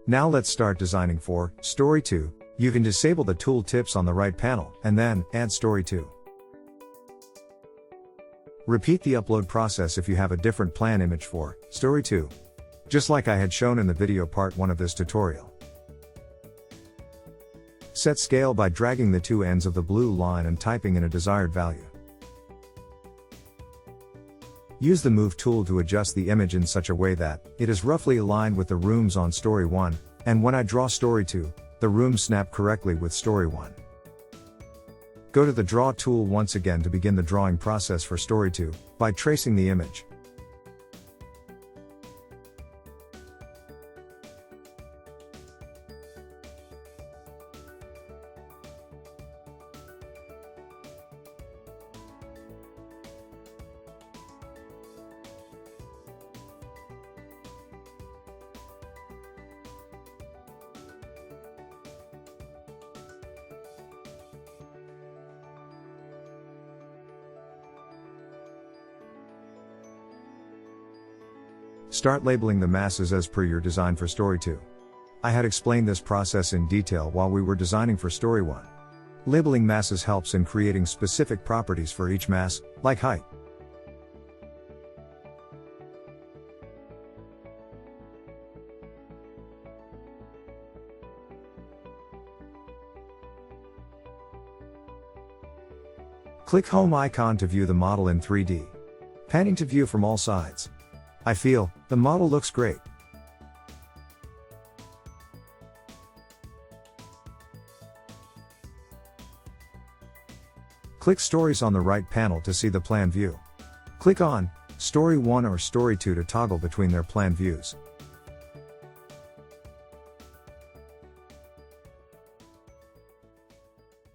Now let's start designing for Story 2. You can disable the tool tips on the right panel, and then add Story 2. Repeat the upload process if you have a different plan image for Story 2. Just like I had shown in the video part 1 of this tutorial. Set scale by dragging the two ends of the blue line and typing in a desired value. Use the Move tool to adjust the image in such a way that it is roughly aligned with the rooms on Story 1, and when I draw Story 2, the rooms snap correctly with Story 1. Go to the Draw tool once again to begin the drawing process for Story 2, by tracing the image. Start labeling the masses as per your design for Story 2. I had explained this process in detail while we were designing for Story 1. Labeling masses helps in creating specific properties for each mass, like height. Click Home icon to view the model in 3D. Panning to view from all sides. I feel the model looks great. Click Stories on the right panel to see the plan view. Click on Story 1 or Story 2 to toggle between their plan views.